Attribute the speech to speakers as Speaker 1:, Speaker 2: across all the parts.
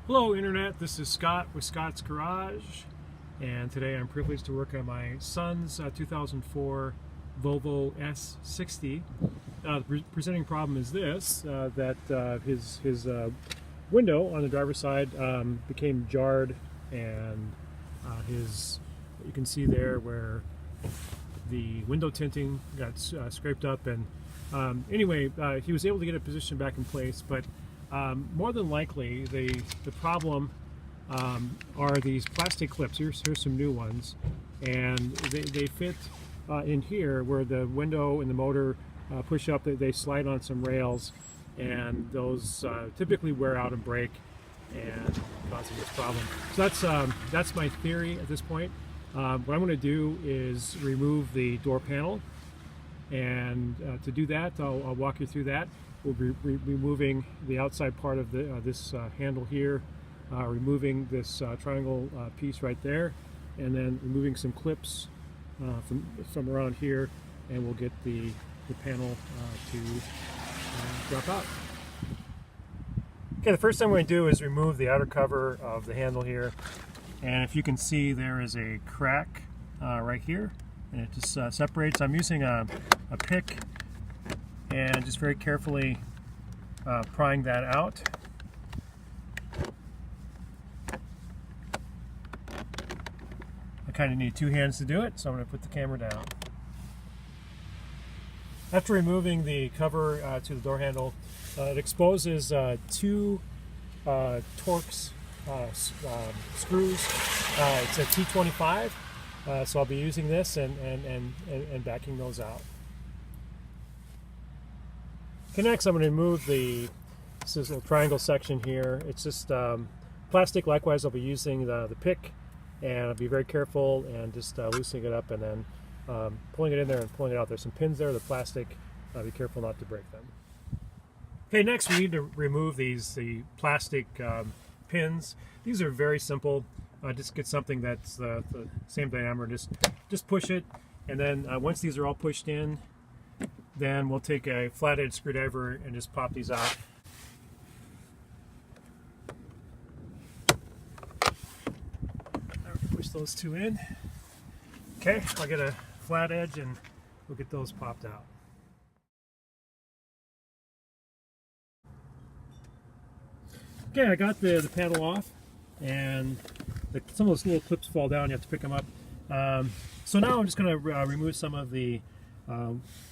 Speaker 1: Hello Internet, this is Scott with Scott's Garage, and today I'm privileged to work on my son's 2004 Volvo S60. The presenting problem is this, that his window on the driver's side became jarred, and you can see there where the window tinting got scraped up, and anyway, he was able to get it positioned back in place, but more than likely, the problem are these plastic clips. Here's some new ones, and they fit in here where the window and the motor push up. They slide on some rails, and those typically wear out and break, and causing this problem. So that's my theory at this point. What I'm going to do is remove the door panel, and to do that, I'll walk you through that. We'll be removing the outside part of this handle here, removing this triangle piece right there, and then removing some clips from around here, and we'll get the panel to drop out. Okay, the first thing we're going to do is remove the outer cover of the handle here, and if you can see, there is a crack right here, and it just separates. I'm using a pick and just very carefully prying that out. I kind of need two hands to do it, so I'm going to put the camera down. After removing the cover to the door handle, it exposes two Torx screws. It's a T25, so I'll be using this and backing those out. Okay, next I'm going to remove this little triangle section here. It's just plastic. Likewise, I'll be using the pick, and I'll be very careful and just loosening it up, and then pulling it in there and pulling it out. There's some pins there, the plastic. Be careful not to break them. Okay, next we need to remove the plastic pins. These are very simple. Just get something that's the same diameter. Just push it, and then once these are all pushed in, then we'll take a flathead screwdriver and just pop these out. Push those two in. Okay, I'll get a flat edge and we'll get those popped out. Okay, I got the panel off, and some of those little clips fall down. You have to pick them up. So now I'm just going to remove some of the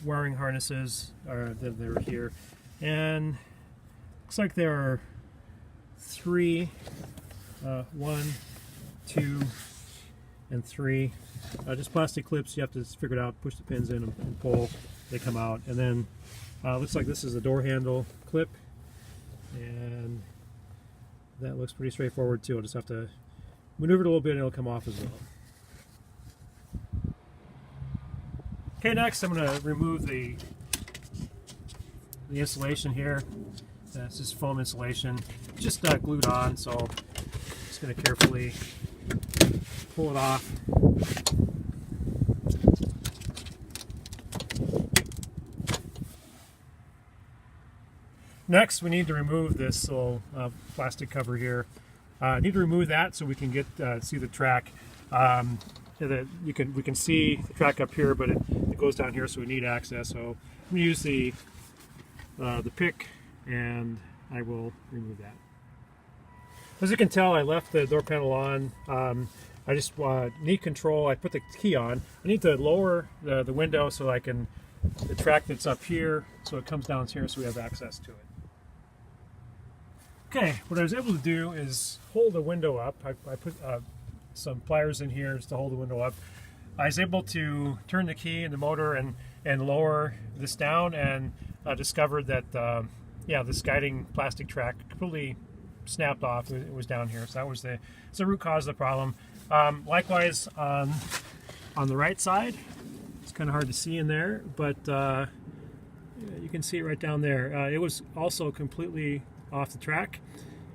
Speaker 1: wiring harnesses that are here, and looks like there are three, 1, 2, and 3. Just plastic clips. You have to figure it out, push the pins in and pull, they come out. And then looks like this is a door handle clip, and that looks pretty straightforward too. I'll just have to maneuver it a little bit and it'll come off as well. Okay, next I'm going to remove the insulation here. It's just foam insulation, just glued on, so I'm just going to carefully pull it off. Next, we need to remove this little plastic cover here. Need to remove that so we can see the track. We can see the track up here, but it goes down here, so we need access. So I'm going to use the pick, and I will remove that. As you can tell, I left the door panel on. I just need control. I put the key on. I need to lower the window so I can, the track that's up here, so it comes down here so we have access to it. Okay, what I was able to do is hold the window up. I put some pliers in here just to hold the window up. I was able to turn the key in the motor and lower this down, and discovered that this guiding plastic track completely snapped off. It was down here, so that was the root cause of the problem. Likewise on the right side, it's kind of hard to see in there, but you can see it right down there. It was also completely off the track,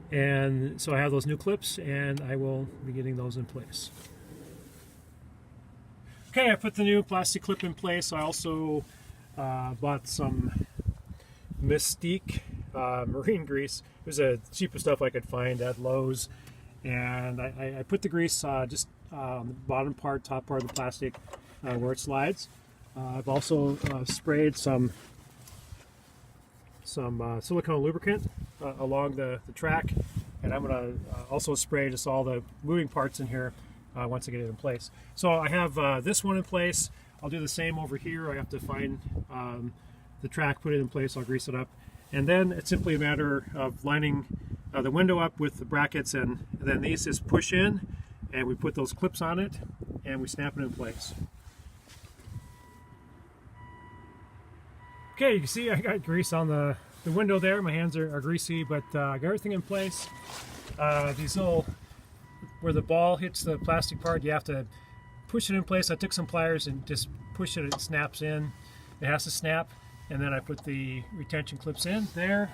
Speaker 1: and so I have those new clips, and I will be getting those in place. Okay, I put the new plastic clip in place. I also bought some Mystique marine grease. It was the cheapest stuff I could find at Lowe's. And I put the grease just on the bottom part, top part of the plastic where it slides. I've also sprayed some silicone lubricant along the track, and I'm going to also spray just all the moving parts in here once I get it in place. So I have this one in place. I'll do the same over here. I have to find the track, put it in place, I'll grease it up, and then it's simply a matter of lining the window up with the brackets, and then these just push in, and we put those clips on it, and we snap it in place. Okay, you can see I got grease on the window there. My hands are greasy, but I got everything in place. These little, where the ball hits the plastic part, you have to push it in place. I took some pliers and just push it, it snaps in. It has to snap, and then I put the retention clips in there,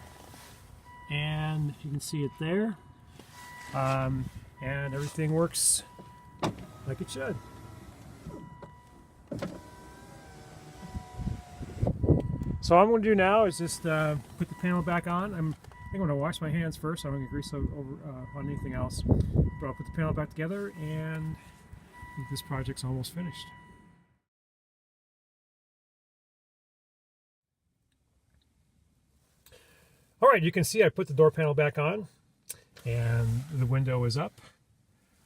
Speaker 1: and you can see it there. And everything works like it should. So all I'm going to do now is just put the panel back on. I think I'm going to wash my hands first. So I don't get grease over on anything else. But I'll put the panel back together, and I think this project's almost finished. All right, you can see I put the door panel back on, and the window is up.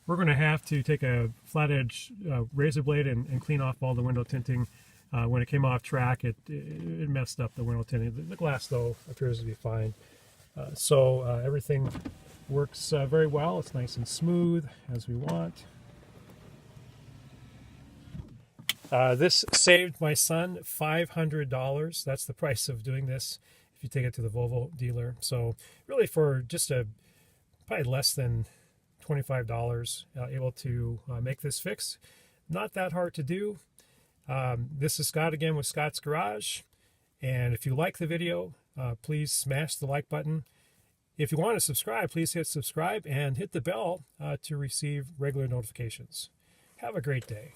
Speaker 1: We're going to have to take a flat edge razor blade and clean off all the window tinting. When it came off track, it messed up the window tinting. The glass, though, appears to be fine. So everything works very well. It's nice and smooth, as we want. This saved my son $500. That's the price of doing this if you take it to the Volvo dealer. So really, for just probably less than $25, able to make this fix. Not that hard to do. This is Scott again with Scott's Garage, and if you like the video, please smash the like button. If you want to subscribe, please hit subscribe and hit the bell to receive regular notifications. Have a great day.